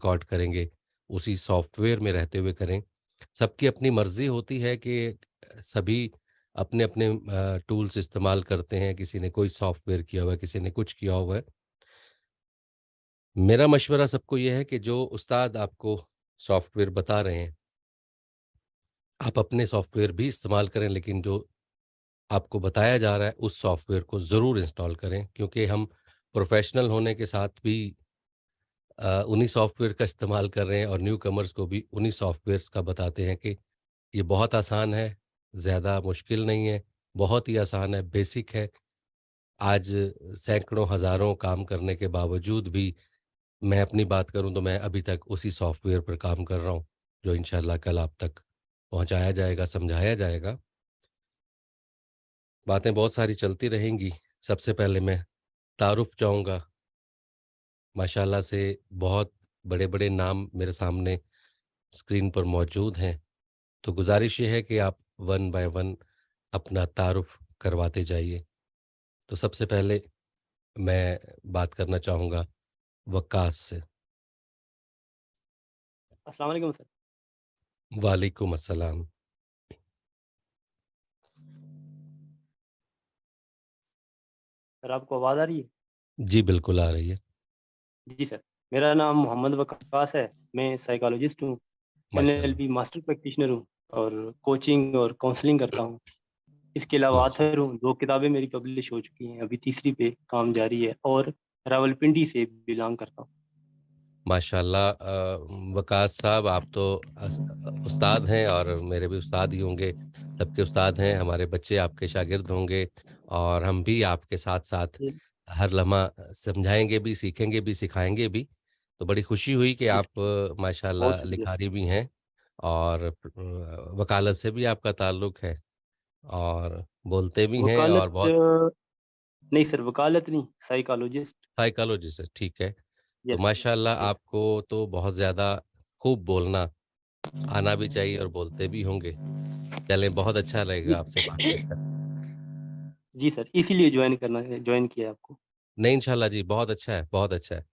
Record करेंगे, उसी software में रहते हुए करें। सबकी अपनी मर्ज़ी होती है कि सभी अपने-अपने टूल्स इस्तेमाल करते हैं, किसी ने कोई सॉफ्टवेयर किया हुआ है, किसी ने कुछ किया हुआ है। मेरा मशवरा सबको ये है कि जो उस्ताद आपको सॉफ्टवेयर बता रहे हैं, आप अपने सॉफ्टवेयर भी इस्तेमाल करें, लेकिन जो आपको बताया जा रहा है, उस सॉफ्टवेयर को ज़रूर इंस्टॉल करें, क्योंकि हम प्रोफ़ेशनल होने के साथ भी उन्हीं सॉफ्टवेयर का इस्तेमाल कर रहे हैं और न्यू कमर्स को भी उन्हीं सॉफ्टवेयर्स का बताते हैं कि ये बहुत आसान है, ज़्यादा मुश्किल नहीं है, बहुत ही आसान है, बेसिक है। आज सैकड़ों, हज़ारों काम करने के बावजूद भी मैं अपनी बात करूँ तो मैं अभी तक उसी सॉफ्टवेयर पर काम कर रहा हूँ, जो इंशाअल्लाह कल आप तक पहुँचाया जाएगा, समझाया जाएगा। बातें बहुत सारी चलती रहेंगी। सबसे पहले मैं तारुफ़ चाहूँगा। माशाअल्लाह से बहुत बड़े-बड़े नाम मेरे सामने स्क्रीन पर मौजूद हैं। तो गुज़ारिश ये है कि आप वन बाय वन अपना तारुफ़ करवाते जाइए। तो सबसे पहले मैं बात करना चाहूँगा वक़्क़ास से। अस्सलाम वालेकुम सर। वालेकुम अस्सलाम। सर आपको आवाज़ आ रही है? जी, बिल्कुल आ रही है। जी सर। मेरा नाम मोहम्मद वकास है। मैं साइकोलॉजिस्ट हूँ, माशाअल्लाह, एनएलपी मास्टर प्रैक्टिशनर हूँ और कोचिंग और काउंसलिंग करता हूँ। इसके अलावा माशा ऑथर हूँ, 2 किताबें मेरी पब्लिश हो चुकी हैं, अभी तीसरी पे काम जारी है और रावलपिंडी से बिलॉन्ग करता हूँ। माशाअल्लाह वक़ास साहब आप तो उस्ताद हैं और मेरे भी उस्ताद ही होंगे, सबके उस्ताद हैं, हमारे बच्चे आपके शागिर्द होंगे और हम भी आपके साथ-साथ जी, हर लम्हा समझाएँगे भी, सीखेंगे भी, सिखाएँगे भी। तो बड़ी खुशी हुई कि जी आप सर, बहुत माशाअल्लाह शुक्रिया। लिखारी भी हैं और वकालत से भी आपका ताल्लुक है और बोलते भी हैं और वकालत बहुत नहीं सर, वकालत नहीं, साइकोलॉजिस्ट। साइकोलॉजिस्ट है, ठीक है। तो यस, यस, माशाअल्लाह यस। आपको तो बहुत ज़्यादा खूब बोलना आना भी चाहिए और बोलते भी होंगे। चलें बहुत अच्छा जी, लगेगा आपसे बात कर कर। जी सर, इसीलिए जॉइन किया है आपको। नहीं इंशाल्लाह जी, बहुत अच्छा है, बहुत अच्छा है।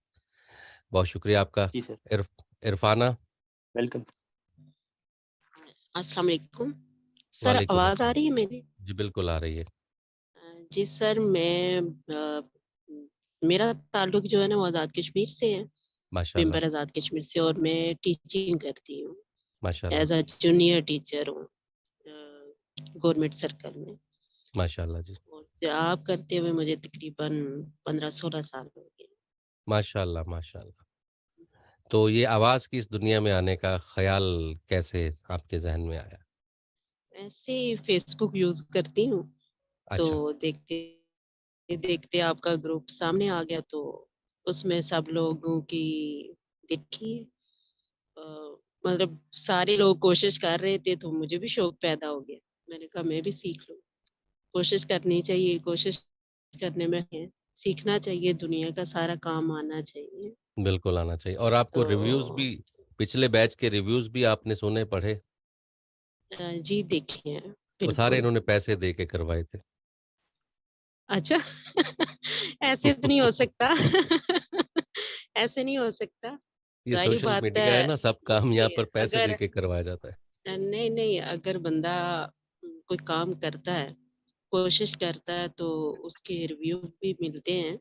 बहुत शुक्रिया आपका। जी सर, इरफ़ाना, वेलकम। अस्सलाम वालेकुम। सर वालेकुम आवाज़ आ अस्सलाम। रही है मेरी? जी, बिल्कुल आ रही है। जी सर मैं मेरा ताल्लुक जो है ना वो आज़ाद कश्मीर से है, माशाअल्लाह, मेंबर आज़ाद कश्मीर से और मैं टीचिंग करती हूँ, माशाअल्लाह, एज़ अ जूनियर टीचर हूँ गवर्नमेंट सर्कल में माशाअल्लाह जी। और जॉब करते हुए मुझे तकरीबन 15-16 साल हो गए। माशाअल्लाह, माशाअल्लाह। तो ये आवाज़ की इस दुनिया में आने का ख़्याल कैसे आपके ज़हन में आया? ऐसे ही फेसबुक यूज़ करती हूँ, अच्छा, तो देखते-देखते आपका ग्रुप सामने आ गया तो उसमें सब लोगों की देखी अ, मतलब सारे लोग कोशिश कर रहे थे तो मुझे भी शौक पैदा हो गया। मैंने कहा मैं भी सीख लूँ। कोशिश करनी चाहिए, कोशिश करने में है, सीखना चाहिए, दुनिया का सारा काम आना चाहिए। बिल्कुल आना चाहिए और आपको रिव्यूज़ तो भी पिछले बैच के रिव्यूज़ भी आपने सुने, पढ़े? जी देखे हैं, वो सारे बिल्कुल। इन्होंने पैसे दे के करवाए थे। अच्छा ऐसे तो नहीं हो सकता। ऐसे नहीं हो सकता। ये ज़ाहिर-सी सोशल बात मीडिया है है ना, सब काम यहाँ कि पर पैसे दे अगर के करवाया जाता है। नहीं, नहीं, अगर बंदा कोई काम करता है, कोशिश करता है तो उसके रिव्यू भी मिलते हैं।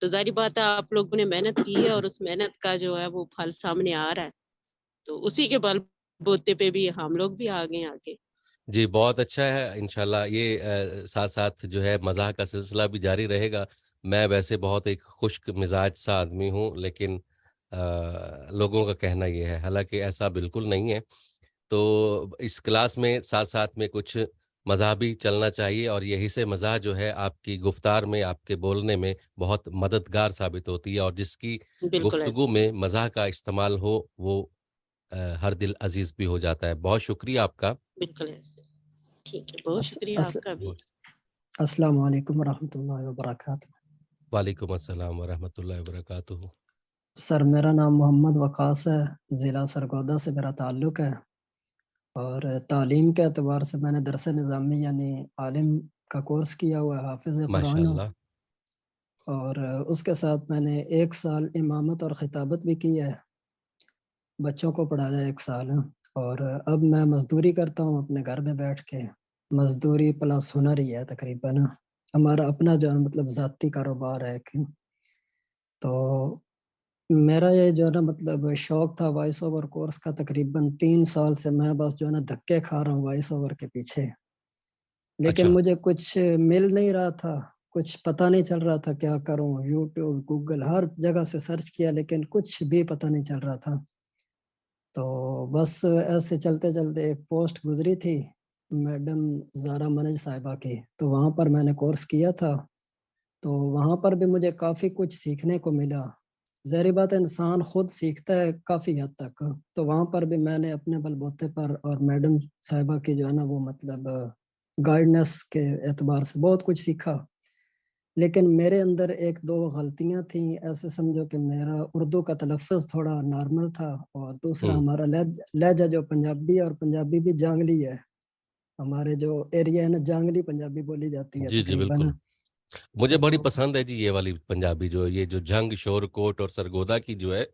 तो ज़ाहिर बात है आप लोगों ने मेहनत की है और उस मेहनत का जो है वो फल सामने आ रहा है। तो उसी के बलबूते पे भी हम लोग भी आ गए हैं आगे। जी, बहुत अच्छा है इंशाल्लाह ये साथ-साथ जो है मज़ाह का सिलसिला भी जारी रहेगा। मैं वैसे बहुत एक खुश्क मिज़ाज सा आदमी हूँ लेकिन लोगों का कहना ये है, हालाँकि ऐसा बिल्कुल नहीं है। तो इस क्लास में साथ-साथ में कुछ मज़ाह भी चलना चाहिए और यही से मज़ाह जो है आपकी गुफ्तार में, आपके बोलने में बहुत मददगार साबित होती है और जिसकी बिल्कुल गुफ्तगू ऐसे, में मज़ाह का इस्तेमाल हो, वो हर दिल अज़ीज़ भी हो जाता है। बहुत शुक्रिया आपका। बिल्कुल ऐसे। ठीक है, बहुत अस, शुक्रिया अस, आपका भी। अस्सलाम वालेकुम वरहमतुल्लाहि वबरकातुहू। वालेकुम अस्सलाम व रहमतुल्लाहि व बरकातुहू। सर मेरा नाम मोहम्मद वकास है, ज़िला सरगोदा से मेरा ताल्लुक़ है और तालीम के एतबार से मैंने दरस निज़ामी यानी आलिम का कोर्स किया हुआ है, हाफ़िज़ कुरान हूँ माशाअल्लाह, और उसके साथ मैंने 1 साल इमामत और ख़िताबत भी की है बच्चों को पढ़ाया 1 साल, और अब मैं मज़दूरी करता हूँ अपने घर में बैठ के। मज़दूरी प्लस हुनर ही है तकरीबन। हमारा अपना जो है मतलब ज़ाती कारोबार है एक। तो मेरा ये जो है ना मतलब शौक था वॉइस ओवर कोर्स का, तकरीबन 3 साल से मैं बस जो है ना धक्के खा रहा हूँ वॉइस ओवर के पीछे। लेकिन अच्छा, मुझे कुछ मिल नहीं रहा था, कुछ पता नहीं चल रहा था क्या करूँ? यूट्यूब, गूगल हर जगह से सर्च किया लेकिन कुछ भी पता नहीं चल रहा था। तो बस ऐसे चलते-चलते एक पोस्ट गुज़री थी मैडम ज़ारा मनज साहिबा की, तो वहाँ पर मैंने कोर्स किया था। तो वहाँ पर भी मुझे काफ़ी कुछ सीखने को मिला। ज़ाहिर-सी बात है इंसान खुद सीखता है काफ़ी हद तक। तो वहाँ पर भी मैंने अपने बलबूते पर और मैडम साहिबा की जो है ना वो मतलब गाइडेंस के एतबार से बहुत कुछ सीखा। लेकिन मेरे अंदर 1-2 गलतियाँ थी, ऐसे समझो कि मेरा उर्दू का तलफ़्फ़ुज़ थोड़ा नॉर्मल था, और दूसरा हुँ। हमारा लहज़ा जो पंजाबी है, और पंजाबी भी जांगली है। हमारे जो एरिया है ना, जांगली पंजाबी बोली जाती है जी, जी, तकरीबन। बिल्कुल। मुझे बड़ी तो पसंद है जी ये वाली पंजाबी जो ये जो झंग, शोरकोट और सरगोदा की जो है,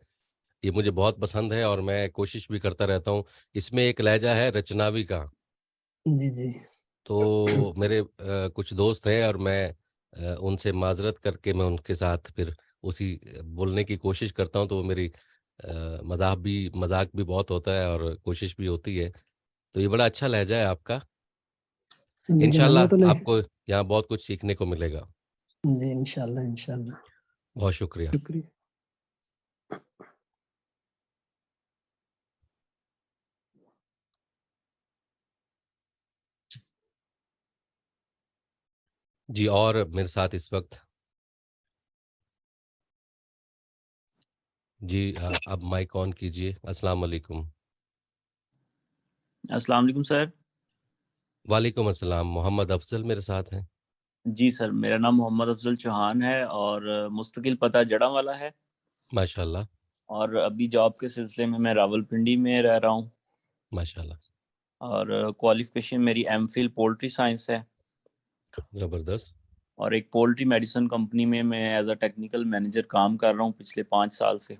ये मुझे बहुत पसंद है और मैं कोशिश भी करता रहता हूँ। इसमें एक लहज़ा है रचनावी का, जी, जी। तो मेरे कुछ दोस्त हैं और मैं उनसे माज़रत करके मैं उनके साथ फिर उसी बोलने की कोशिश करता हूँ, तो वो मेरी मज़ाक भी बहुत होता है और कोशिश भी होती है। तो ये बड़ा अच्छा लहज़ा है आपका। लेकिन हमें तो इंशाल्लाह नहीं। आपको यहाँ बहुत कुछ सीखने को मिलेगा। जी, इंशाल्लाह, इंशाल्लाह। बहुत शुक्रिया। शुक्रिया। जी, और मेरे साथ इस वक़्त जी अब माइक ऑन कीजिए। अस्सलाम वालेकुम। अस्सलाम वालेकुम सर। वालेकुम अस्सलाम, मोहम्मद अफ़ज़ल मेरे साथ हैं। जी सर, मेरा नाम मोहम्मद अफ़ज़ल चौहान है और मुस्तकिल पता जड़ांवाला है माशाअल्लाह, और अभी जॉब के सिलसिले में मैं रावलपिंडी में रह रहा हूँ माशाअल्लाह, और क्वालिफ़िकेशन मेरी एमफ़िल पोल्ट्री साइंस है ज़बरदस्त। और एक पोल्ट्री मेडिसिन कंपनी में मैं एज़ अ टेक्निकल मैनेजर काम कर रहा हूँ पिछले 5 साल से।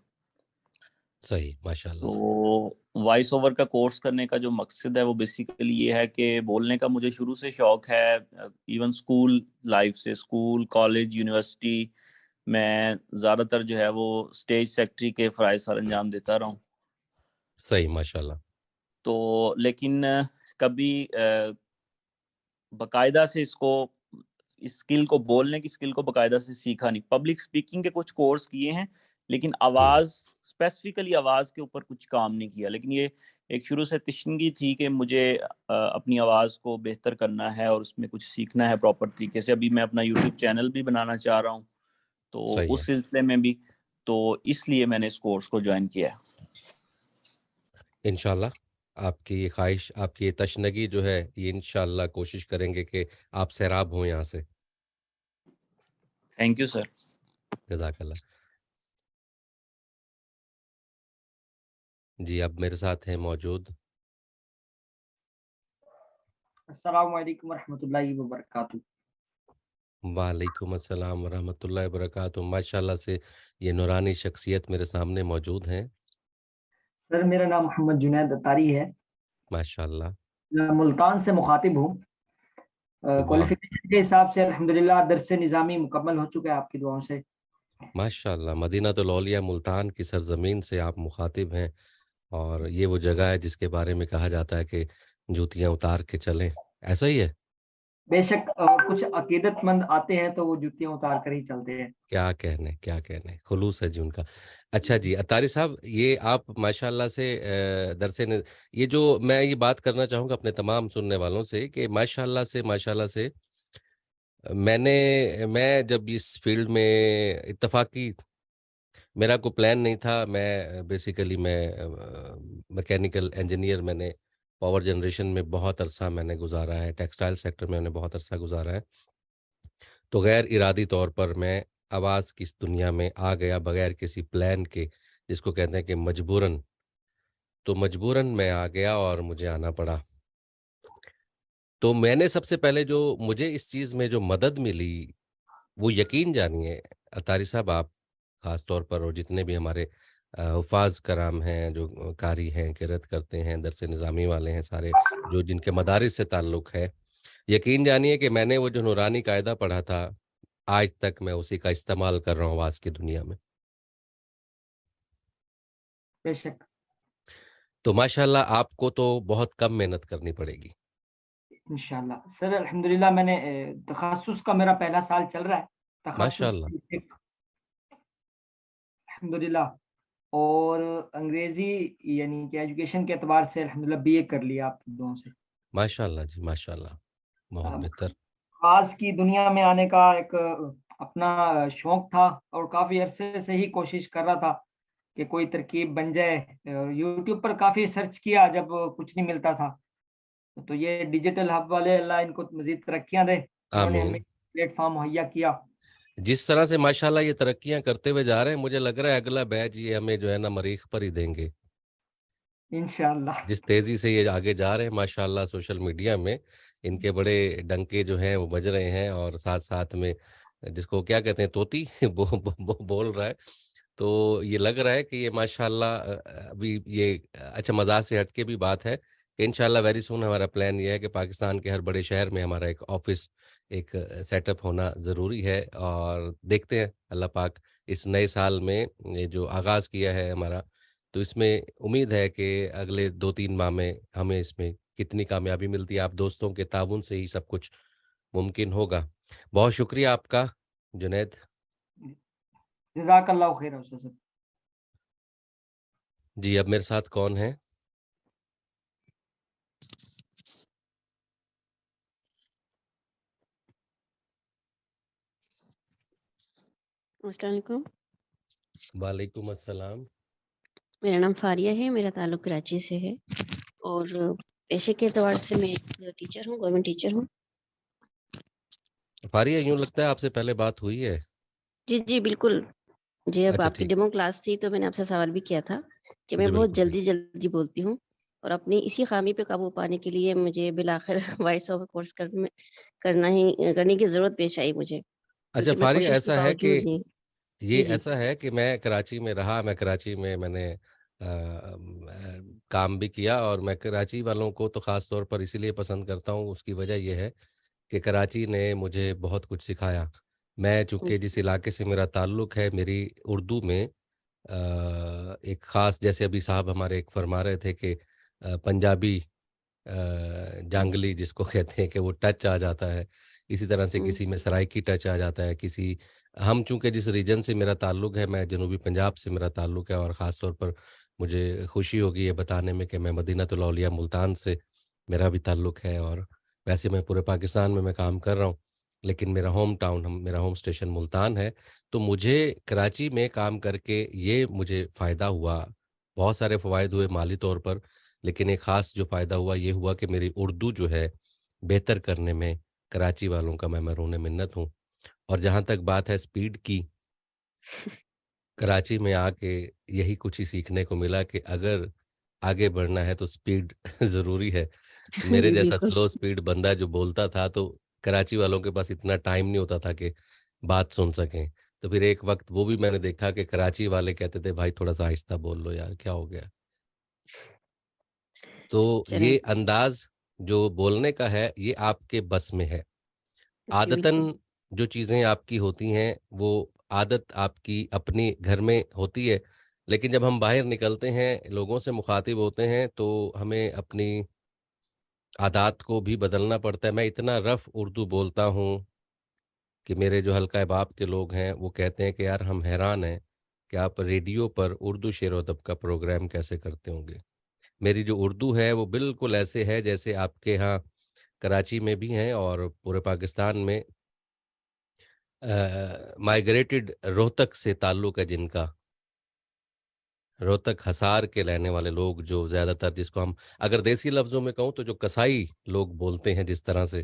सही, माशाअल्लाह से। तो वॉइस ओवर का कोर्स करने का जो मकसद है वो बेसिकली ये है कि बोलने का मुझे शुरू से शौक है, इवन स्कूल लाइफ से, स्कूल, कॉलेज, यूनिवर्सिटी मैं ज़्यादातर जो है वो स्टेज सेक्रेटरी के फ़राइज़ सर अंजाम देता रहा हूँ। सही, माशाअल्लाह। तो लेकिन कभी बाकायदा से इस स्किल को, बोलने की स्किल को बाकायदा से सीखा नहीं। पब्लिक स्पीकिंग के कुछ कोर्स किए हैं, लेकिन हुँ, आवाज़, स्पेसिफिकली आवाज़ के ऊपर कुछ काम नहीं किया। लेकिन ये एक शुरू से तशन्गी थी कि मुझे अपनी आवाज़ को बेहतर करना है और उसमें कुछ सीखना है प्रॉपर तरीके से। अभी मैं अपना यूट्यूब चैनल भी बनाना चाह रहा हूँ, तो सही उस है। सिलसिले में भी, तो इसलिए मैंने इस कोर्स को जॉइन किया है। इंशाअल्लाह आपकी ये ख़्वाहिश, आपकी ये तशनगी जो है, ये इंशाअल्लाह कोशिश करेंगे कि आप सैराब हों यहाँ से। Thank you sir. जज़ाकल्लाह। जी, अब मेरे साथ हैं मौजूद अस्सलाम वालेकुम रहमतुल्लाहि व बरकातहू। वालेकुम अस्सलाम व रहमतुल्लाहि व बरकातुहू। माशाअल्लाह से ये नूरानी शख्सियत मेरे सामने मौजूद हैं। सर मेरा नाम मोहम्मद जुनैद अतारी है। माशाअल्लाह, मैं मुल्तान से मुखातिब हूँ। वाह! क्वालिफिकेशन के हिसाब से अल्हम्दुलिल्लाह दर्स निज़ामी मुकम्मल हो चुका है आपकी दुआओं से। माशाअल्लाह, मदीनातुल औलिया मुल्तान की सरज़मीन से आप मुखातिब हैं और ये वो जगह है जिसके बारे में कहा जाता है कि जूतियाँ उतार के चलें, ऐसा ही है? बेशक कुछ अकीदतमंद आते हैं तो वो जूतियां उतार कर ही चलते हैं। क्या कहने, खुलूस है जी उनका। अच्छा जी, अतारी साहब ये आप माशाअल्लाह से दरसे न ये जो मैं ये बात करना चाहूँगा अपने तमाम सुनने वालों से कि माशाअल्लाह से मैं जब इस फ़ील्ड में इत्तफ़ाक़ी मेरा कोई प्लान नहीं था। मैं बेसिकली मैकेनिकल इंजीनियर मैंने पावर जनरेशन में बहुत अरसा मैंने गुज़ारा है, टेक्सटाइल सेक्टर में मैंने बहुत अरसा गुज़ारा है। तो गैर इरादी तौर पर मैं आवाज़ की इस दुनिया में आ गया बगैर किसी प्लान के, जिसको कहते हैं कि मजबूरन। तो मजबूरन मैं आ गया और मुझे आना पड़ा। तो मैंने सबसे पहले जो मुझे इस चीज़ में जो मदद मिली, वो यकीन जानिए अतारी साहब आप ख़ास तौर पर और जितने भी हमारे हुफ़ाज़ कराम हैं, जो कारी हैं, किरत करते हैं, दरस निज़ामी वाले हैं सारे, जो जिनके मदारिस से ताल्लुक़ है। यकीन जानिए कि मैंने वो जो नूरानी कायदा पढ़ा था, आज तक मैं उसी का इस्तेमाल कर रहा हूँ वाज़ की दुनिया में। बेशक। तो माशाअल्लाह आपको तो बहुत कम मेहनत करनी पड़ेगी। इंशाल्लाह। सर अल्हम्दुलिल्लाह मैंने तख़स्सुस का मेरा पहला साल चल रहा है। तख़स्सुस माशाअल्लाह, एक अल्हम्दुलिल्लाह और अंग्रेज़ी यानी कि एजुकेशन के एतबार से अल्हम्दुलिल्लाह बीए कर लिया आपकी दुआओं से। माशाअल्लाह जी, माशाअल्लाह। बहुत अ, बेहतर। ख़ास की दुनिया में आने का एक अपना शौक था और काफ़ी अरसे से ही कोशिश कर रहा था कि कोई तरकीब बन जाए। यूट्यूब पर काफ़ी सर्च किया जब कुछ नहीं मिलता था। तो ये डिजिटल हब वाले अल्लाह इनको मज़ीद तरक्कियाँ दे। इन्होंने हमें आमीन। प्लेटफ़ॉर्म मुहैया किया। जिस तरह से माशाअल्लाह ये तरक्कियाँ करते हुए जा रहे हैं, मुझे लग रहा है अगला बैच ये हमें जो है ना मरीख पर ही देंगे। इंशाअल्लाह। जिस तेज़ी से ये आगे जा रहे हैं माशाअल्लाह सोशल मीडिया में, इनके बड़े डंके जो हैं वो बज रहे हैं और साथ-साथ में जिसको क्या कहते हैं तोती वो बोल रहा है। तो ये लग रहा है कि ये माशाअल्लाह अभी ये अच्छा मज़ाक से हट के भी बात है कि इंशाअल्लाह वेरी सून हमारा प्लान ये है कि पाकिस्तान के हर बड़े शहर में हमारा एक ऑफ़िस, एक सेटअप होना ज़रूरी है और देखते हैं अल्लाह पाक इस नए साल में ये जो आगाज़ किया है हमारा, तो इसमें उम्मीद है कि अगले 2-3 माह में हमें इसमें कितनी कामयाबी मिलती है। आप दोस्तों के ताउन से ही सब कुछ मुमकिन होगा। बहुत शुक्रिया आपका जुनैद। जज़ाकल्लाहु खैर उस्ताद साहब। जी, अब मेरे साथ कौन है? अस्सलाम वालेकुम। वालेकुम अस्सलाम। मेरा नाम फ़ारिया है, मेरा ताल्लुक कराची से है और पेशे के एतबार से मैं एक टीचर हूँ, गवर्नमेंट टीचर हूँ। फारिया यूँ लगता है आपसे पहले बात हुई है। जी, जी, बिल्कुल। जी, अब अच्छा आपकी ठीक। डेमो क्लास थी तो मैंने आपसे सवाल भी किया था कि मैं जी, बहुत बिल्कुल, बिल्कुल। जल्दी-जल्दी बोलती हूँ और अपनी इसी ख़ामी पे काबू पाने के लिए मुझे बिलाख़िर वॉइस ओवर कोर्स करने की ज़रूरत पेश आई मुझे, अच्छा क्योंकि मैं फारिया कोशिश के ऐसा है कि बावजूद ही ये जी, जी। ऐसा है कि मैं कराची में रहा, मैं कराची में मैंने काम भी किया और मैं कराची वालों को तो ख़ास तौर पर इसीलिए पसंद करता हूँ, उसकी वजह ये है कि कराची ने मुझे बहुत कुछ सिखाया। मैं चूँकि जिस जी, इलाके से मेरा ताल्लुक है, मेरी उर्दू में एक ख़ास जैसे अभी साहब हमारे एक फरमा रहे थे कि पंजाबी जांगली जिसको कहते हैं कि वो टच आ जाता है। इसी तरह से हुँ, किसी में सराइकी टच आ जाता है, किसी हम चूँकि जिस रीजन से मेरा ताल्लुक है, मैं जनूबी पंजाब से मेरा ताल्लुक है और ख़ास तौर पर मुझे खुशी होगी ये बताने में कि मैं मदीनतुल औलिया मुल्तान से मेरा भी ताल्लुक है और वैसे मैं पूरे पाकिस्तान में मैं काम कर रहा हूँ, लेकिन मेरा होम स्टेशन मुल्तान है। तो मुझे कराची में काम करके ये मुझे फ़ायदा हुआ, बहुत सारे फ़वाइद हुए माली तौर पर, लेकिन एक ख़ास जो फ़ायदा हुआ ये हुआ कि मेरी उर्दू जो है बेहतर करने में कराची वालों का मैं मरहून मिन्नत हूँ। और जहाँ तक बात है स्पीड की, कराची में आके यही कुछ ही सीखने को मिला कि अगर आगे बढ़ना है तो स्पीड ज़रूरी है। मेरे जी, जैसा बिल्कुल। स्लो स्पीड बंदा जो बोलता था तो कराची वालों के पास इतना टाइम नहीं होता था कि बात सुन सकें। तो फिर एक वक़्त वो भी मैंने देखा कि कराची वाले कहते थे भाई थोड़ा-सा आहिस्ता बोल लो यार, क्या हो गया? तो चलें ये अंदाज़ जो बोलने का है, ये आपके बस में है। जी, बिल्कुल। आदतन जो चीज़ें आपकी होती हैं, वो आदत आपकी अपने घर में होती है, लेकिन जब हम बाहर निकलते हैं, लोगों से मुख़ातिब होते हैं, तो हमें अपनी आदात को भी बदलना पड़ता है। मैं इतना रफ़ उर्दू बोलता हूँ कि मेरे जो हल्का बाप के लोग हैं, वो कहते हैं कि यार हम हैरान हैं कि आप रेडियो पर उर्दू शेर-ओ-अदब का प्रोग्राम कैसे करते होंगे? मेरी जो उर्दू है वो बिल्कुल ऐसे है जैसे आपके यहाँ कराची में भी हैं और पूरे पाकिस्तान में माइग्रेटेड रोहतक से ताल्लुक़ है जिनका, रोहतक हिसार के रहने वाले लोग जो ज़्यादातर जिसको हम अगर देसी लफ्ज़ों में कहूँ तो जो कसाई लोग बोलते हैं जिस तरह से,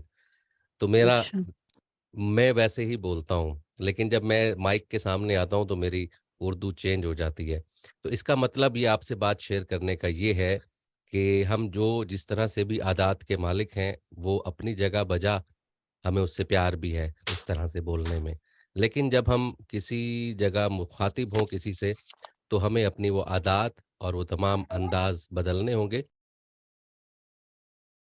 तो अच्छा, मैं वैसे ही बोलता हूँ। लेकिन जब मैं माइक के सामने आता हूँ तो मेरी उर्दू चेंज हो जाती है। तो इसका मतलब ये आपसे बात शेयर करने का ये है कि हम जो जिस तरह से भी आदात के मालिक हैं, वो अपनी जगह बजा हमें उससे प्यार भी है उस तरह से बोलने में। लेकिन जब हम किसी जगह मुख़ातिब हों किसी से, तो हमें अपनी वो आदत और वो तमाम अंदाज बदलने होंगे